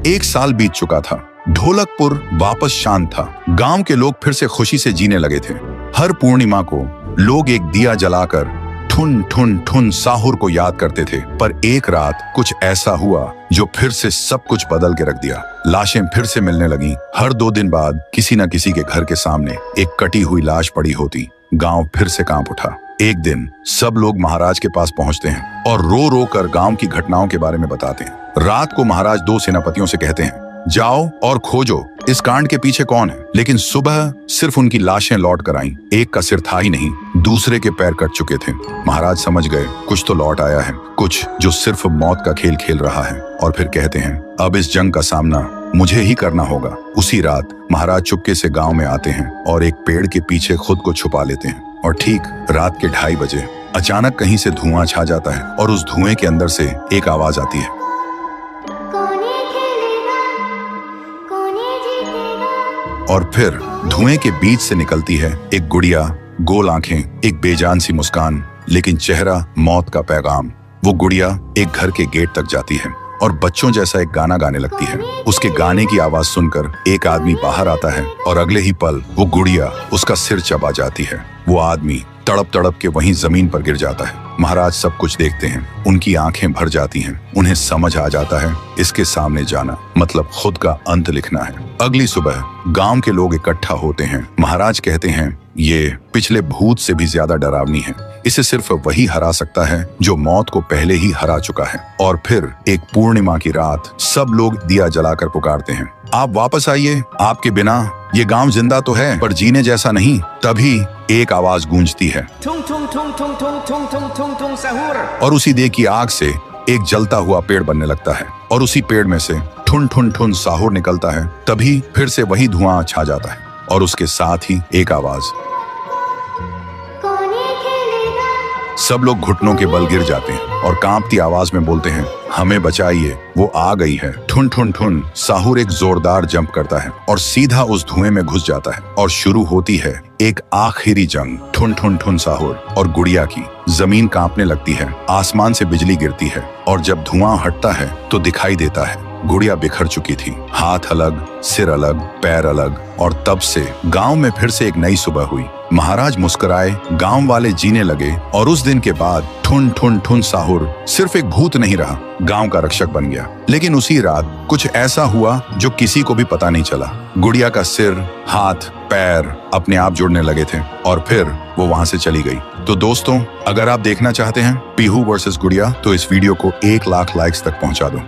1 साल बीत चुका था। ढोलकपुर वापस शांत था। गांव के लोग फिर से खुशी से जीने लगे थे। हर पूर्णिमा को लोग एक दिया जलाकर ठुन ठुन ठुन साहुर को याद करते थे। पर एक रात कुछ ऐसा हुआ जो फिर से सब कुछ बदल के रख दिया। लाशें फिर से मिलने लगी। हर 2 दिन बाद किसी न किसी के घर के सामने एक कटी हुई लाश पड़ी होती। गांव फिर से कांप उठा। एक दिन सब लोग महाराज के पास पहुंचते हैं और रो रो कर गांव की घटनाओं के बारे में बताते हैं। रात को महाराज 2 सेनापतियों से कहते हैं, जाओ और खोजो इस कांड के पीछे कौन है। लेकिन सुबह सिर्फ उनकी लाशें लौट कर आईं। एक का सिर था ही नहीं, दूसरे के पैर कट चुके थे। महाराज समझ गए कुछ तो लौट आया है, कुछ जो सिर्फ मौत का खेल खेल रहा है। और फिर कहते हैं, अब इस जंग का सामना मुझे ही करना होगा। उसी रात महाराज चुपके से गांव में आते हैं और एक पेड़ के पीछे खुद को छुपा लेते हैं। और ठीक रात के 2:30 बजे अचानक कहीं से धुआं छा जाता है और उस धुएं के अंदर से एक आवाज आती है, और फिर धुएं के बीच से निकलती है एक गुड़िया, गोल आंखें, एक बेजान सी मुस्कान, लेकिन चेहरा मौत का पैगाम। वो गुड़िया एक घर के गेट तक जाती है और बच्चों जैसा एक गाना गाने लगती है। उसके गाने की आवाज सुनकर एक आदमी बाहर आता है और अगले ही पल वो गुड़िया उसका सिर चबा जाती है। वो आदमी तड़प तड़प के वहीं जमीन पर गिर जाता है। महाराज सब कुछ देखते हैं। उनकी आंखें भर जाती हैं। उन्हें समझ आ जाता है इसके सामने जाना मतलब खुद का अंत लिखना है। अगली सुबह गांव के लोग इकट्ठा होते हैं। महाराज कहते हैं, ये पिछले भूत से भी ज्यादा डरावनी है। इसे सिर्फ वही हरा सकता है जो मौत को पहले ही हरा चुका है। और फिर एक पूर्णिमा की रात सब लोग दिया जलाकर पुकारते हैं, आप वापस आइए, आपके बिना ये गांव जिंदा तो है पर जीने जैसा नहीं। तभी एक आवाज गूंजती है और उसी देह की आग से एक जलता हुआ पेड़ बनने लगता है और उसी पेड़ में से ठुन ठुन ठुन साहुर निकलता है। तभी फिर से वही धुआं छा जाता है और उसके साथ ही एक आवाज। सब लोग घुटनों के बल गिर जाते हैं और कांपती आवाज में बोलते हैं, हमें बचाइए, वो आ गई है। ठुन ठुन ठुन साहुर एक जोरदार जंप करता है और सीधा उस धुएं में घुस जाता है और शुरू होती है एक आखिरी जंग। ठुन ठुन ठुन साहुर और गुड़िया की। जमीन कांपने लगती है, आसमान से बिजली गिरती है और जब धुआं हटता है तो दिखाई देता है गुड़िया बिखर चुकी थी। हाथ अलग, सिर अलग, पैर अलग। और तब से गांव में फिर से एक नई सुबह हुई। महाराज मुस्कुराए, गांव वाले जीने लगे और उस दिन के बाद ठुन ठुन ठुन साहुर सिर्फ एक भूत नहीं रहा, गांव का रक्षक बन गया। लेकिन उसी रात कुछ ऐसा हुआ जो किसी को भी पता नहीं चला। गुड़िया का सिर, हाथ, पैर अपने आप जुड़ने लगे थे और फिर वो वहां से चली गई। तो दोस्तों, अगर आप देखना चाहते हैं पीहू वर्सेस गुड़िया तो इस वीडियो को 1 लाख लाइक्स तक पहुंचा दो।